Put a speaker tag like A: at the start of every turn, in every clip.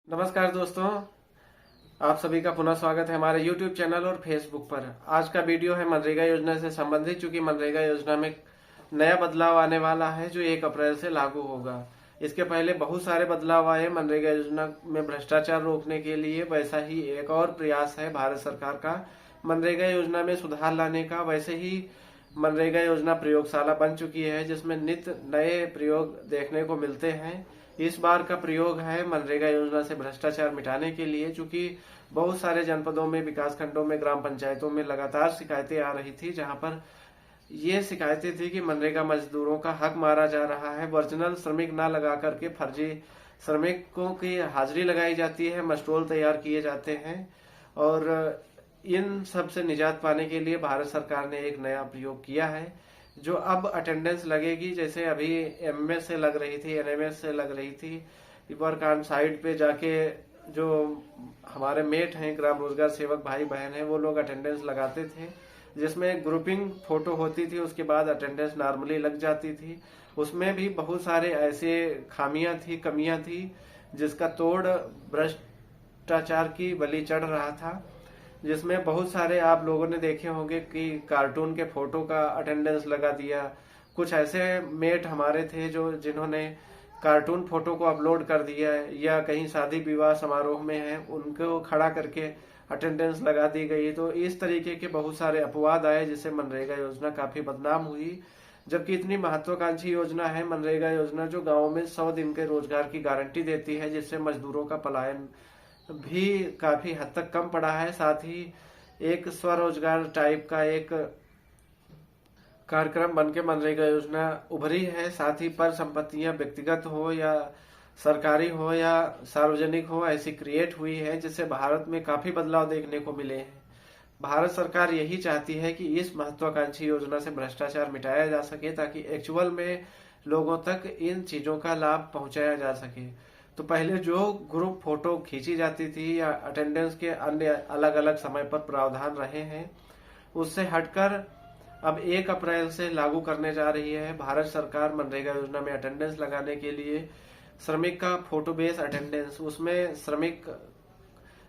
A: नमस्कार दोस्तों, आप सभी का पुनः स्वागत है हमारे YouTube चैनल और Facebook पर। आज का वीडियो है मनरेगा योजना से संबंधित, चूंकि मनरेगा योजना में नया बदलाव आने वाला है जो 1 अप्रैल से लागू होगा। इसके पहले बहुत सारे बदलाव आए मनरेगा योजना में भ्रष्टाचार रोकने के लिए। वैसा ही एक और प्रयास है भारत सरकार का मनरेगा योजना में सुधार लाने का। वैसे ही मनरेगा योजना प्रयोगशाला बन चुकी है जिसमें नित्य नए प्रयोग देखने को मिलते हैं। इस बार का प्रयोग है मनरेगा योजना से भ्रष्टाचार मिटाने के लिए, चूंकि बहुत सारे जनपदों में, विकास खंडों में, ग्राम पंचायतों में लगातार शिकायतें आ रही थी, जहां पर ये शिकायतें थी कि मनरेगा मजदूरों का हक मारा जा रहा है। ओरिजिनल श्रमिक ना लगा करके फर्जी श्रमिकों की हाजिरी लगाई जाती है, मस्टोल तैयार किए जाते हैं। और इन सब से निजात पाने के लिए भारत सरकार ने एक नया प्रयोग किया है जो अब अटेंडेंस लगेगी। जैसे अभी एमएस से लग रही थी, एनएमएस से लग रही थी, वर्क ऑन साइट पे जाके जो हमारे मेट हैं, ग्राम रोजगार सेवक भाई बहन हैं, वो लोग अटेंडेंस लगाते थे, जिसमें ग्रुपिंग फोटो होती थी, उसके बाद अटेंडेंस नॉर्मली लग जाती थी। उसमें भी बहुत सारे ऐसे खामियां थी, कमियां थी, जिसका तोड़ भ्रष्टाचार की बलि चढ़ रहा था। जिसमें बहुत सारे आप लोगों ने देखे होंगे कि कार्टून के फोटो का अटेंडेंस लगा दिया। कुछ ऐसे मेट हमारे थे जो जिन्होंने कार्टून फोटो को अपलोड कर दिया है, या कहीं शादी विवाह समारोह में है उनको खड़ा करके अटेंडेंस लगा दी गई। तो इस तरीके के बहुत सारे अपवाद आए जिससे मनरेगा योजना काफी बदनाम हुई। जबकि इतनी महत्वाकांक्षी योजना है मनरेगा योजना, जो गाँव में 100 दिन के रोजगार की गारंटी देती है, जिससे मजदूरों का पलायन भी काफी हद तक कम पड़ा है। साथ ही एक स्वरोजगार टाइप का एक कार्यक्रम बनके मनरेगा योजना उभरी है। साथ ही पर संपत्तियां व्यक्तिगत हो या सरकारी हो या सार्वजनिक हो, ऐसी क्रिएट हुई है, जिससे भारत में काफी बदलाव देखने को मिले हैं। भारत सरकार यही चाहती है कि इस महत्वाकांक्षी योजना से भ्रष्टाचार मिटाया जा सके, ताकि एक्चुअल में लोगों तक इन चीजों का लाभ पहुंचाया जा सके। तो पहले जो ग्रुप फोटो खींची जाती थी या अटेंडेंस के अन्य अलग अलग समय पर प्रावधान रहे हैं, उससे हटकर अब 1 अप्रैल से लागू करने जा रही है भारत सरकार मनरेगा योजना में अटेंडेंस लगाने के लिए श्रमिक का फोटो बेस अटेंडेंस। उसमें श्रमिक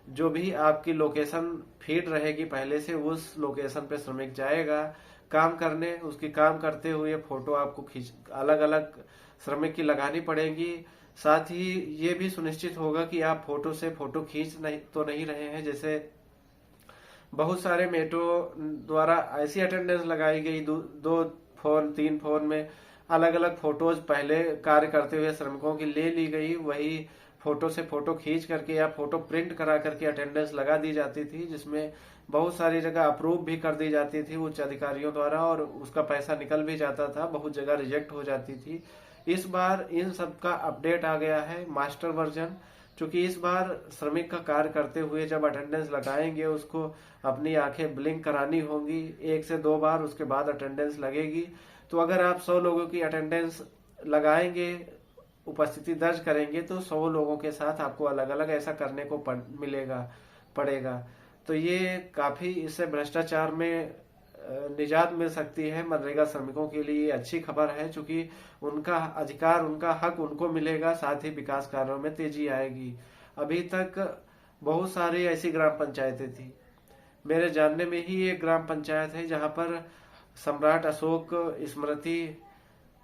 A: जो भी आपकी लोकेशन फीड रहेगी पहले से, उस लोकेशन पे श्रमिक जाएगा काम करने। उसकी काम करते हुए फोटो आपको अलग अलग श्रमिक की लगानी पड़ेगी। साथ ही ये भी सुनिश्चित होगा कि आप फोटो से फोटो खींच नहीं रहे हैं। जैसे बहुत सारे मेट्रो द्वारा ऐसी अटेंडेंस लगाई गई, 2 फोन 3 फोन में अलग अलग फोटोज पहले कार्य करते हुए श्रमिकों की ले ली गई, वही फोटो से फोटो खींच करके या फोटो प्रिंट करा करके अटेंडेंस लगा दी जाती थी, जिसमें बहुत सारी जगह अप्रूव भी कर दी जाती थी उच्च अधिकारियों द्वारा और उसका पैसा निकल भी जाता था, बहुत जगह रिजेक्ट हो जाती थी। इस बार इन सब का अपडेट आ गया है, मास्टर वर्जन। क्योंकि इस बार श्रमिक का कार्य करते हुए जब अटेंडेंस लगाएंगे, उसको अपनी आंखें ब्लिंक करानी होंगी 1 से 2 बार, उसके बाद अटेंडेंस लगेगी। तो अगर आप 100 लोगों की अटेंडेंस लगाएंगे, उपस्थिति दर्ज करेंगे, तो 100 लोगों के साथ आपको अलग अलग ऐसा करने को पड़ेगा। तो ये काफी, इससे भ्रष्टाचार में निजात मिल सकती है। मनरेगा श्रमिकों के लिए अच्छी खबर है, क्योंकि उनका अधिकार, उनका हक उनको मिलेगा। साथ ही विकास कार्यों में तेजी आएगी। अभी तक बहुत सारी ऐसी ग्राम पंचायतें थी, मेरे जानने में ही एक ग्राम पंचायत है जहां पर सम्राट अशोक स्मृति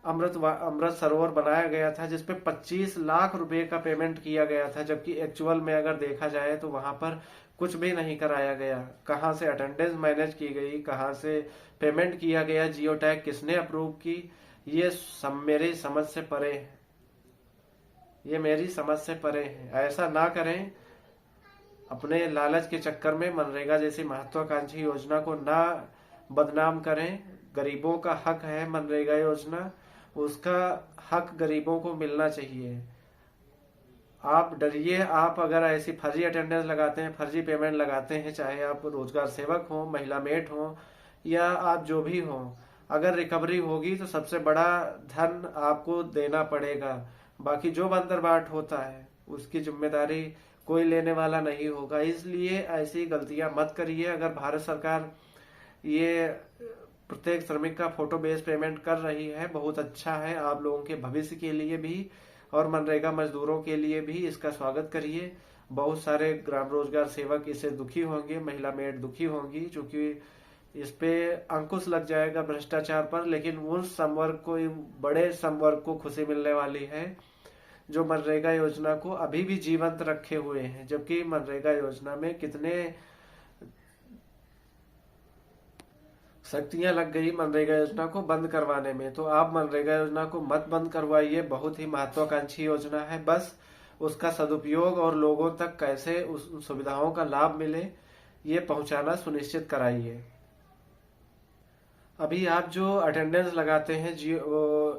A: अमृत सरोवर बनाया गया था, जिसपे 25 लाख रुपए का पेमेंट किया गया था। जबकि एक्चुअल में अगर देखा जाए तो वहां पर कुछ भी नहीं कराया गया। कहां से अटेंडेंस मैनेज की गई, कहां से पेमेंट किया गया, जियो टैग किसने अप्रूव की, ये मेरी समझ से परे है। ये मेरी समझ से परे है। ऐसा ना करें। अपने लालच के चक्कर में मनरेगा जैसी महत्वाकांक्षी योजना को ना बदनाम करें। गरीबों का हक है मनरेगा योजना, उसका हक गरीबों को मिलना चाहिए। आप डरिए, आप अगर ऐसी फर्जी अटेंडेंस लगाते हैं, फर्जी पेमेंट लगाते हैं, चाहे आप रोजगार सेवक हो, महिला मेट हो या आप जो भी हो, अगर रिकवरी होगी तो सबसे बड़ा धन आपको देना पड़ेगा। बाकी जो बंदरबाट होता है उसकी जिम्मेदारी कोई लेने वाला नहीं होगा। इसलिए ऐसी गलतियां मत करिए। अगर भारत सरकार ये प्रत्येक श्रमिक का फोटो बेस पेमेंट कर रही है, बहुत अच्छा है आप लोगों के भविष्य के लिए भी और मनरेगा मजदूरों के लिए भी इसका स्वागत करिए। बहुत सारे ग्राम रोजगार सेवक इससे दुखी होंगे, महिला मेड दुखी होंगी, क्योंकि इस पे अंकुश लग जाएगा भ्रष्टाचार पर। लेकिन उस संवर्ग को, बड़े संवर्ग को खुशी मिलने वाली है जो मनरेगा योजना को अभी भी जीवंत रखे हुए हैं, जबकि मनरेगा योजना में कितने शक्तियां लग गई मनरेगा योजना को बंद करवाने में। तो आप मनरेगा योजना को मत बंद करवाइए, बहुत ही महत्वाकांक्षी योजना है। बस उसका सदुपयोग और लोगों तक कैसे उस सुविधाओं का लाभ मिले ये पहुंचाना सुनिश्चित कराइए। अभी आप जो अटेंडेंस लगाते हैं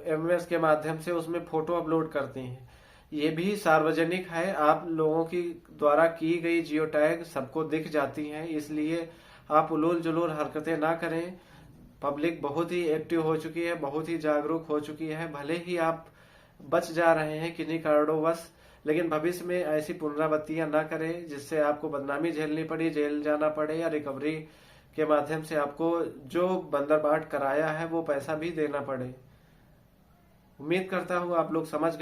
A: एमएस के माध्यम से, उसमें फोटो अपलोड करते हैं, ये भी सार्वजनिक है। आप लोगों की द्वारा की गई जियो टैग सबको दिख जाती हैं, इसलिए आप उलूल जुलूल हरकतें ना करें। पब्लिक बहुत ही एक्टिव हो चुकी है, बहुत ही जागरूक हो चुकी है। भले ही आप बच जा रहे हैं किन्हीं कारणोंवश, लेकिन भविष्य में ऐसी पुनरावृत्तियां ना करें जिससे आपको बदनामी झेलनी पड़ी, जेल जाना पड़े, या रिकवरी के माध्यम से आपको जो बंदरबाट कराया है वो पैसा भी देना पड़े। उम्मीद करता हूँ आप लोग समझ